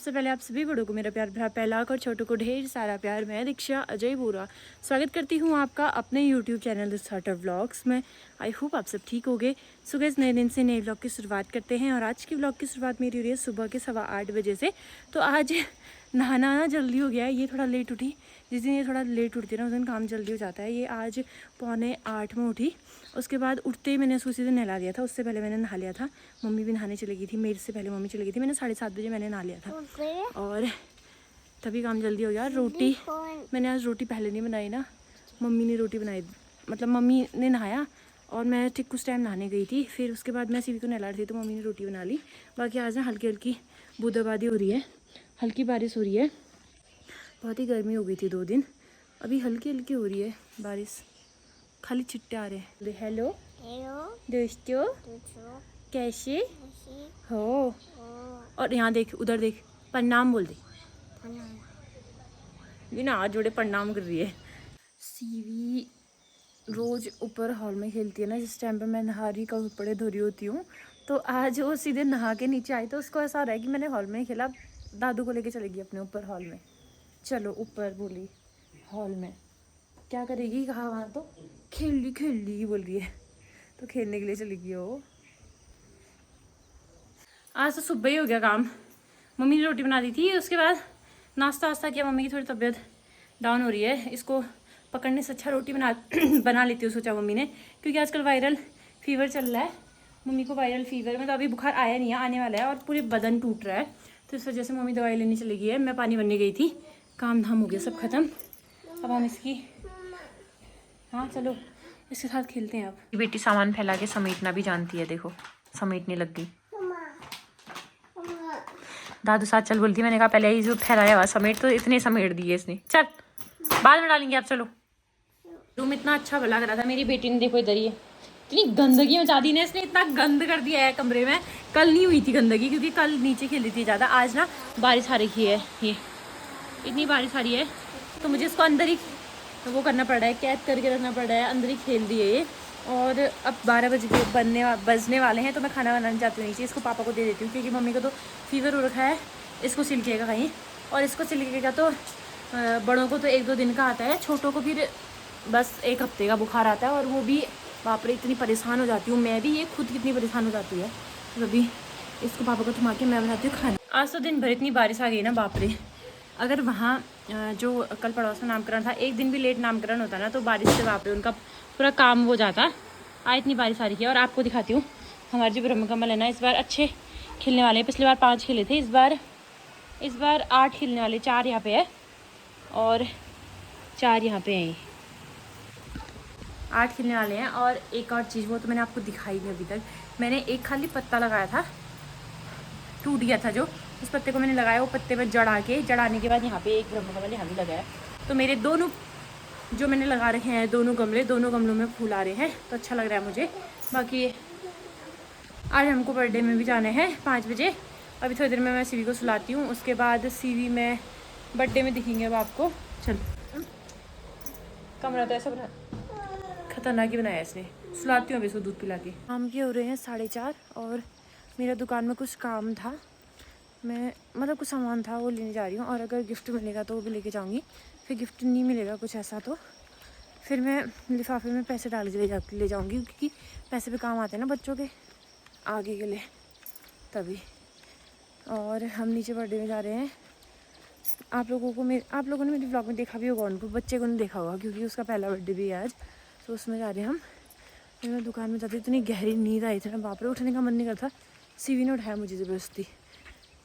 सबसे पहले आप सभी बड़ों को मेरा प्यार भरा पहला और छोटों को ढेर सारा प्यार। मैं दीक्षा अजय बोरा स्वागत करती हूँ आपका अपने YouTube channel the starter vlogs में। आई होप आप सब ठीक होगे। सो गाइस, नए दिन से नए व्लॉग की शुरुआत करते हैं और आज की व्लॉग की शुरुआत मेरी हो रही है सुबह के 8:15 बजे से। तो आज नहाना ना जल्दी हो गया है, ये थोड़ा लेट उठी। जिस दिन ये थोड़ा लेट उठती है ना उस दिन काम जल्दी हो जाता है। ये आज 7:45 में उठी, उसके बाद उठते ही मैंने उसको सीधे नहला दिया था। उससे पहले मैंने नहा लिया था, मम्मी भी नहाने चली गई थी, मेरे से पहले मम्मी चली गई थी। मैंने 7:30 बजे मैंने नहा लिया था और तभी काम जल्दी हो गया। रोटी मैंने आज रोटी पहले नहीं बनाई ना, मम्मी ने रोटी बनाई, मतलब मम्मी ने नहाया और मैं ठीक कुछ टाइम नहाने गई थी। फिर उसके बाद मैं सीवी को नहला रही थी तो मम्मी ने रोटी बना ली। बाकी आज ना हल्की हल्की बूंदाबांदी हो रही है, हल्की बारिश हो रही है। बहुत ही गर्मी हो गई थी 2 दिन, अभी हल्की हल्की हो रही है बारिश, खाली छिट्टे आ रहे हैं। हेलो दोस्तों, कैसे हो? और यहाँ देख, उधर देख, प्रणाम बोल दे। ये ना हाथ जोड़े प्रणाम कर रही है। सीवी रोज ऊपर हॉल में खेलती है ना, जिस टाइम पे मैं नहा रही कपड़े धो रही होती हूँ, तो आज वो सीधे नहा के नीचे आई तो उसको ऐसा हो रहा है कि मैंने हॉल में ही खेला। दादू को लेके चलेगी अपने ऊपर हॉल में। चलो ऊपर बोली, हॉल में क्या करेगी, कहा वहाँ तो खेल ली बोल रही है, तो खेलने के लिए चलेगी वो। आज तो सुबह ही हो गया काम। मम्मी ने रोटी बना दी थी, उसके बाद नाश्ता वास्ता किया। मम्मी की थोड़ी तबीयत डाउन हो रही है, इसको पकड़ने से अच्छा रोटी बना लेती हूँ सोचा मम्मी ने, क्योंकि आजकल वायरल फीवर चल रहा है। मम्मी को वायरल फीवर में तो अभी बुखार आया नहीं है, आने वाला है और पूरे बदन टूट रहा है, तो इस वजह से मम्मी दवाई लेने चली गई है। मैं पानी भरने गई थी, काम धाम हो गया सब खत्म। अब हम इसकी, हाँ चलो इसके साथ खेलते हैं। अब बेटी सामान फैला के समेटना भी जानती है, देखो समेटने लग गई। दादू साथ चल बोलती, मैंने कहा पहले ही जो फैलाया हुआ समेट, तो इतने समेट दिए इसने, चल बाद में डालेंगे आप। चलो रूम इतना अच्छा लग रहा था, मेरी बेटी ने देखो इधर ही इतनी गंदगी मचा दी ना इसने, इतना गंद कर दिया है कमरे में। कल नहीं हुई थी गंदगी, क्योंकि कल नीचे खेली थी ज़्यादा। आज ना बारिश आ रही है, ये इतनी बारिश आ रही है तो मुझे इसको अंदर ही वो करना पड़ रहा है, कैद करके रखना पड़ रहा है। अंदर ही खेल रही है ये। और अब 12 बजने वाले हैं, तो मैं खाना बनाने जाती हूँ नीचे। इसको पापा को दे देती हूँ, क्योंकि मम्मी को तो फीवर हो रखा है, इसको सिलकेगा कहीं। और इसको सिलकेगा तो बड़ों को तो 1-2 दिन का आता है, छोटों को फिर बस 1 हफ्ते का बुखार आता है। और वो भी बाप रे इतनी परेशान हो जाती हूँ मैं भी, ये खुद कितनी परेशान हो जाती है। तो अभी इसको पापा को थमा के मैं बनाती हूँ खाना। आज तो दिन भर इतनी बारिश आ गई ना, बाप रे। अगर वहाँ जो कल पड़ोस में नामकरण था, एक दिन भी लेट नामकरण होता ना, तो बारिश से बाप रे उनका पूरा काम हो जाता। आज इतनी बारिश आ रही है। और आपको दिखाती हूँ हमारे जो ब्रह्म कमल है ना, इस बार अच्छे खिलने वाले हैं। पिछली बार 5 खिले थे, इस बार 8 खिलने वाले। 4 यहाँ पे है और 4 यहाँ पे हैं। 8 खिलने वाले हैं। और एक और चीज़, वो तो मैंने आपको दिखाई नहीं अभी तक। मैंने एक खाली पत्ता लगाया था, टूट गया था जो, उस पत्ते को मैंने लगाया। वो पत्ते पर जड़ाने के बाद यहाँ पे एक ब्रह्मकमल यहाँ भी लगाया। तो मेरे दोनों जो मैंने लगा रखे हैं, दोनों गमलों में फूल आ रहे हैं, तो अच्छा लग रहा है मुझे। बाकी आज हमको बर्थडे में भी जाने हैं 5 बजे। अभी थोड़ी देर में मैं सीवी को सुलाती हूँ, उसके बाद सीवी में बर्थडे में दिखेंगे अब आपको। चल कमरा तो ऐसा बना, खतरनाक ही बनाया इसने। सुलाती हूँ अभी इसको दूध पिला के। शाम के हो रहे हैं 4:30 और मेरा दुकान में कुछ काम था, मैं मतलब कुछ सामान था वो लेने जा रही हूँ। और अगर गिफ्ट मिलेगा तो वो भी लेके जाऊँगी, फिर गिफ्ट नहीं मिलेगा कुछ ऐसा तो फिर मैं लिफाफे में पैसे डाल के ले जाऊँगी, क्योंकि पैसे पे काम आते हैं ना बच्चों के आगे के लिए, तभी। और हम नीचे बर्थडे में जा रहे हैं। आप लोगों ने मेरे ब्लॉग में देखा भी होगा, उनको बच्चे को नहीं देखा होगा, क्योंकि उसका पहला बर्थडे भी है आज, तो उसमें जा रहे हैं हम। फिर मैं दुकान में जाती, इतनी गहरी नींद आई थी ना, बाप रे उठने का मन नहीं करता। सीवी ने उठाया मुझे ज़बरदस्ती,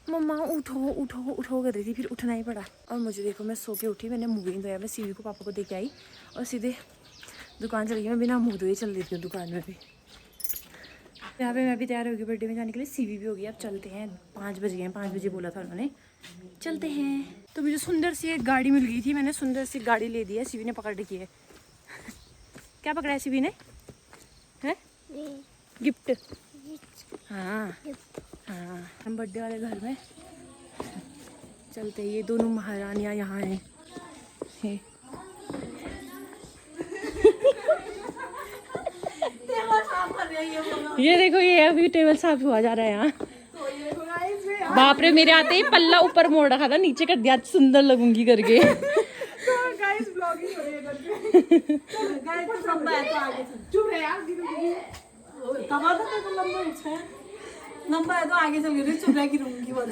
मम्मा उठो कर रही थी, फिर उठना ही पड़ा। और मुझे देखो, मैं सो के उठी, मैंने मुँह भी नहीं धोया। मैं सीवी को पापा को दे के आई और सीधे दुकान चली गई। मैं बिना मुँह धोए चल देती हूँ दुकान में भी। यहाँ पे मैं भी तैयार होगी बर्थडे में जाने के लिए, सीवी भी होगी। अब चलते हैं, 5 बज गए हैं, 5 बजे बोला था उन्होंने, चलते हैं। तो मुझे सुंदर सी एक गाड़ी मिल गई थी, मैंने सुंदर सी गाड़ी ले दी है, सीवी ने पकड़ रखी है। क्या पकड़ा है सीवी ने? है गिफ्ट। हाँ हाँ, हम बर्थडे वाले घर में चलते। ये दोनों महारानियाँ यहाँ हैं। ये देखो, ये अभी टेबल साफ हुआ जा रहा है यहाँ। बाप रे, मेरे आते ही पल्ला ऊपर मोड़ रखा था, नीचे कर दिया, सुंदर लगूंगी करके। गाइस ब्लॉगिंग हो रही है करके। गाइस तो लंबा है तो आगे चल। चुप रहे यार, गिरूंगी। तवा तो लंबा है। लंबा है तो आगे चल गिरूंगी, चुप रह गिरूंगी बोल।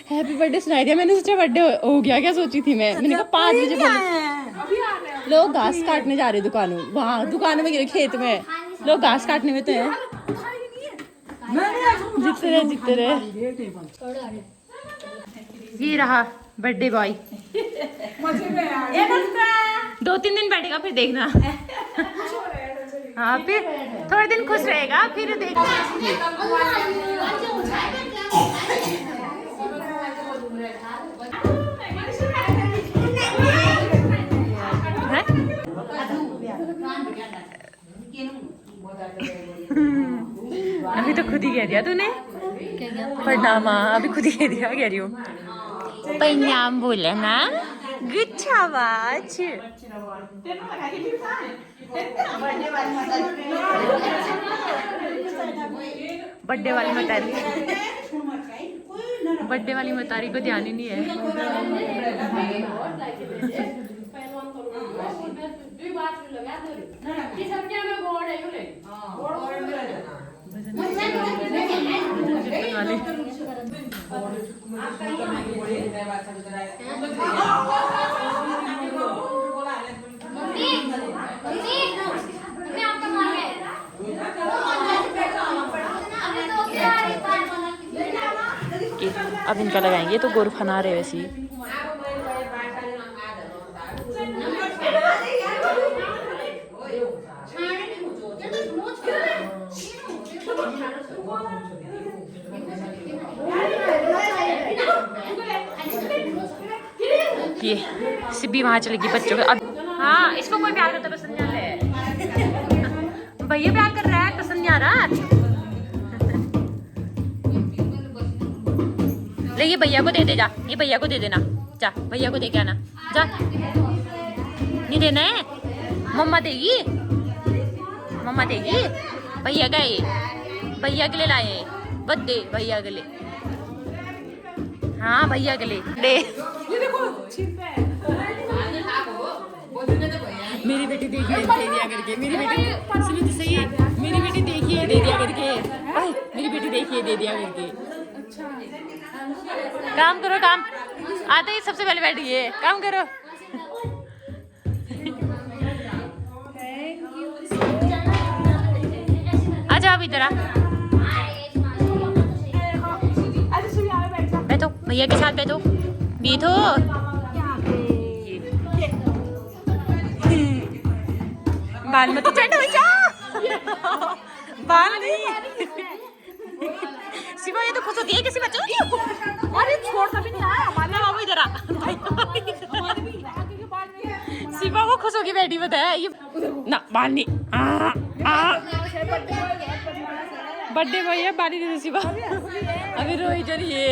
हैप्पी बर्थडे सुनाई दिया मैंने, सोचा बर्थडे हो गया क्या सोची थी मैंने कहा 5 बजे बोले अभी आ रहे हैं लोग घास काटने जा रहे दुकानों, वहाँ दुकानों में गिरे, खेत में लोग घास काटने में तो है। जीतते रहे। ये रहा बर्थडे बॉय, 2-3 दिन बैठेगा फिर देखना। हाँ फिर थोड़े दिन खुश रहेगा फिर देखना। अभी तो खुद ही कह दिया तूने प्रणाम, अभी खुद ही कह दिया, कह रही हूँ प्रणाम बोले ना, गुड शाबाश। बर्थडे वाली मतारी को ध्यान ही नहीं है। अब इनका लगाएंगे तो गोर फना रहे वैसे ही। ये सिब्बी वहाँ चलेगी बच्चों को अब। हाँ इसको कोई प्यार करता पसंद नहीं आता है, भैया प्यार कर रहा है पसंद नहीं आ रहा। ले ये भैया को दे दे, जा ये भैया को दे देना, जा भैया को दे के आना, जा। नहीं देना है, मम्मा देगी, मम्मा देगी। भैया का ये भैया के लिए लाए, बर्थडे भैया के लिए। हाँ भैया के लिए दे। मेरी बेटी देखिए दे दिया करके, मेरी बेटी सुनो तो सही, मेरी बेटी देखिए दे दिया करके, मेरी बेटी देखिए दे दिया करके। काम करो, काम आते ही सबसे पहले बैठिए, काम करो। आ जाओ इधर आ, बैठो भैया के साथ बैठो, बैठो। बाल मत चढ़ो भैया, बाल नहीं। शिवा ये तो खुश होती है किसी बच्चों की। अरे छोड़ता भी नहीं है हमारे बाबू, इधर आ। शिवा वो खुश होगी बैठी बताया ये ना, बाल नहीं। बर्थडे भैया बाली दे शिवा, अभी रोई जा रही है।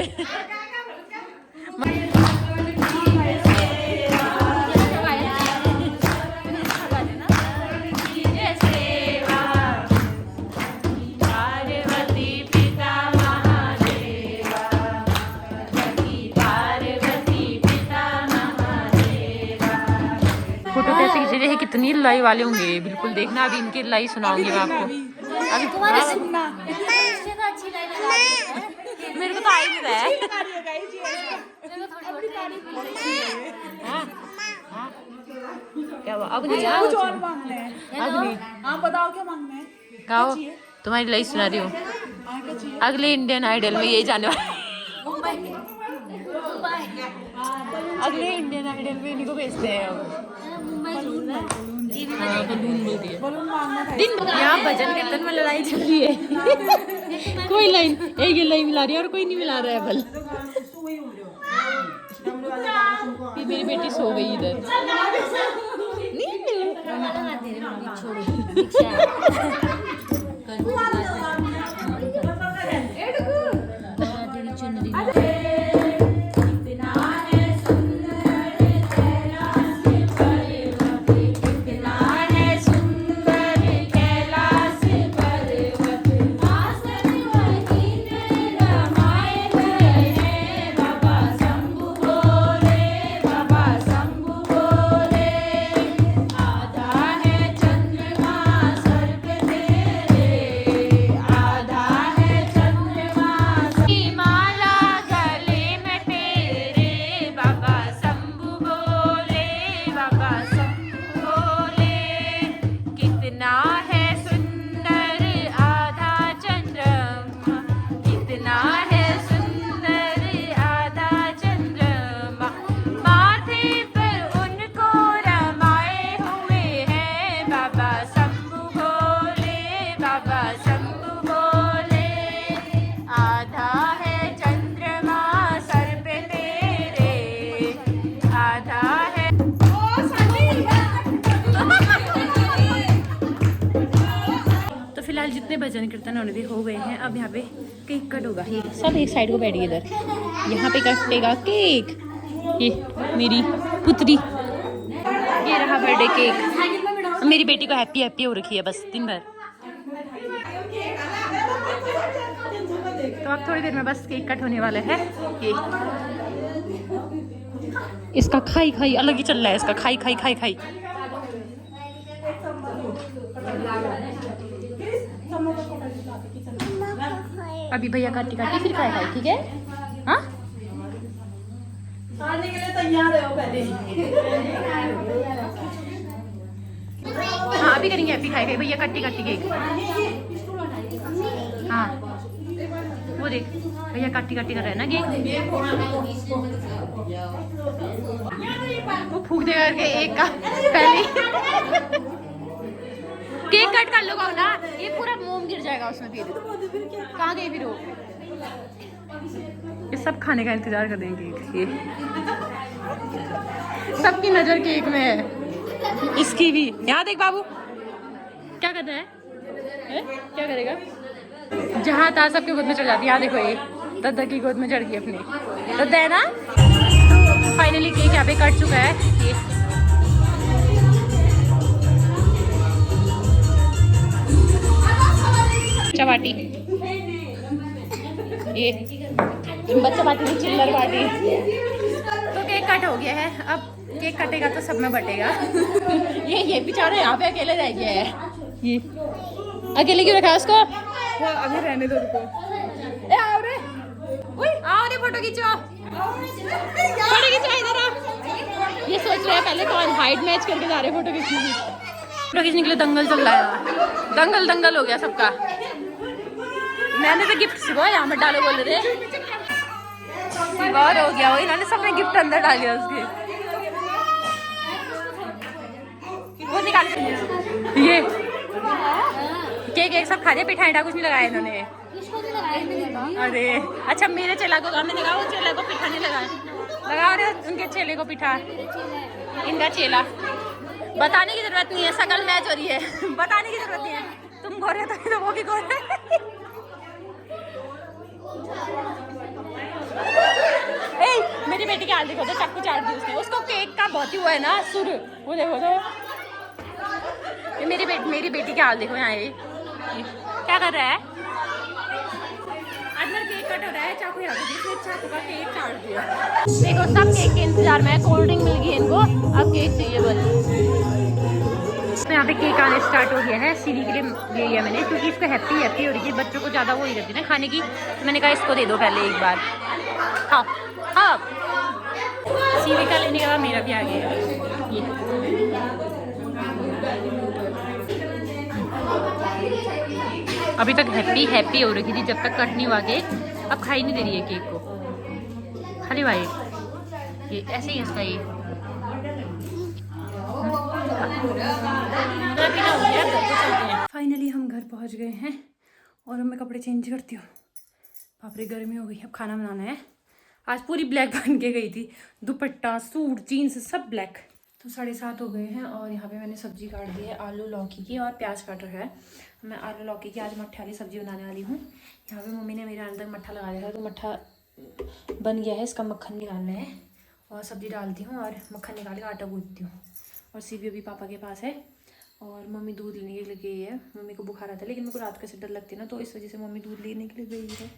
फोटो कैसे खींचे रहे, कितनी लाई वाले होंगे बिल्कुल देखना, अभी इनकी लाई सुनाऊंगी मैं आपको। अभी तुम्हारे सुनना, मेरे को तो आ ही नहीं रहा है। क्या हुआ अब नहीं, कुछ और मांगना है, अब नहीं। हाँ बताओ क्या मांगना है। कहो तुम्हारी लाई सुना रही हूँ। अगले इंडियन आइडल में यही जाने वाला, अगले इंडियन आइडल में इन्हीं को भेजते हैं अब। यहाँ भजन कीर्तन में लड़ाई चल रही है। कोई लाइन एक ही लाइन मिला रही है और कोई नहीं मिला रहा है बल। मेरी बेटी सो गई इधर। जितने भजन कीर्तन होने थे हो गए हैं। अब यहाँ पे केक कट होगा। ये सब एक साइड को बैठ गए इधर। यहाँ पे कटेगा केक। ये मेरी पुत्री, ये रहा बर्थडे केक। मेरी बेटी को हैप्पी हैप्पी हो रखी है बस दिन भर। तो अब थोड़ी देर में बस केक कट होने वाला है। ये इसका खाई खाई अलग ही चल रहा है, इसका खाई खाई खाई खाई। अभी भैया काटी काटी फिर खाए खाई, ठीक है? हाँ खाने के लिए तैयार है पहले। हाँ अभी करेंगे हैप्पी खाई खाई। भैया काटी काटी केक। हाँ वो देख भैया काटी काटी कर रहे हैं ना केक। वो फूक देगा करके एक का पहले। केक कट कर लो ना, ये पूरा मोम गिर जाएगा उसमें। फिर कहाँ गई फिर वो? ये सब खाने का इंतजार कर देंगे। ये सबकी नजर केक में है, इसकी भी। यहाँ देख बाबू क्या कर रहा है? क्या करेगा? जहाँ था सबके गोद में चढ़ जाती है। यहाँ देखो ये दद्दा की गोद में चढ़ गई अपनी। दद्दा है ना। फाइनली केक यहाँ पे कट चुका है। ये चपाटी, ये बच्चा पार्टी नहीं चिल्लर पार्टी। तो केक कट हो गया है। अब केक कटेगा तो सब में बटेगा। ये बेचारा यहाँ पे अकेले रह गया है। ये अकेले क्यों रखा उसको? वो अभी रहने दो रुको। ए आओ रे, आओ रे फोटो खींचो, फोटो खींचो इधर आओ। ये सोच रहे हैं पहले कौन हाइट मैच करके जा रहे फोटो खींचने की। फोटो खींचने के लिए दंगल चल रहा है। दंगल दंगल हो गया सबका। मैंने तो गिफ्ट सिवा यहाँ में डालो बोल रहे थे। सिवार हो गया वो, इन्होंने सबने गिफ्ट अंदर डाल दिया उसके। वो निकाल ये केक एक सब खा दिया। पिठाई कुछ नहीं लगाया इन्होंने। अरे अच्छा मेरे चेला को हमने लगा, वो चेला को पिठा नहीं लगाया। लगा रहे उनके चेले को पिठा। इनका चेला। बताने की जरूरत नहीं है, शकल मैच हो रही है। बताने की जरूरत नहीं है। तुम गोरे तो वो भी गोरे। मेरी बेटी के हाल देखो तो चाकू चाट दी उसने। उसको केक का बहुत ही हुआ है ना सुर। वो देखो तो ये मेरी बेटी के हाल देखो। यहाँ ये क्या कर रहा है? अंदर केक कट हो रहा है। चाकू यहाँ पे जिसने चाकू का केक काट दिया। देखो सब केक के इंतजार में है। कोल्ड ड्रिंक मिल गई इनको, अब केक चाहिए बस। तो यहाँ पे केक आने स्टार्ट हो गया है। सीरी के लिए ले लिया मैंने क्योंकि इसको हैप्पी हैप्पी हो रही है। बच्चों को ज़्यादा वो ही रहती है ना खाने की, तो मैंने कहा इसको दे दो पहले एक बार। खाओ खाओ। सीरी का लेने के बाद मेरा भी आ गया है। ये अभी तक हैप्पी हैप्पी हो रही थी जब तक कट नहीं हुआ केक। अब खाई नहीं दे रही है केक को, खाली वाइट। ये ऐसे ही इसका ये फाइनली हम घर पहुंच गए हैं और अब मैं कपड़े चेंज करती हूँ। बाप रे गर्मी हो गई। अब खाना बनाना है। आज पूरी ब्लैक बन के गई थी, दुपट्टा सूट जीन्स सब ब्लैक। तो 7:30 हो गए हैं और यहाँ पे मैंने सब्जी काट दी है, आलू लौकी की और प्याज काट रखा है। मैं आलू लौकी की आज मट्ठे वाली सब्जी बनाने वाली हूँ। यहाँ पे मम्मी ने मेरे अंदर मट्ठा लगा दिया था, तो मट्ठा बन गया है। इसका मक्खन निकालना है और सब्जी डालती हूँ और मक्खन निकाल के आटा गूंथती हूँ। और सीवी अभी पापा के पास है और मम्मी दूध लेने के लिए गई है। मम्मी को बुखार आता है, लेकिन मेरे को रात का से डर लगती है ना, तो इस वजह से मम्मी दूध लेने के लिए गई है।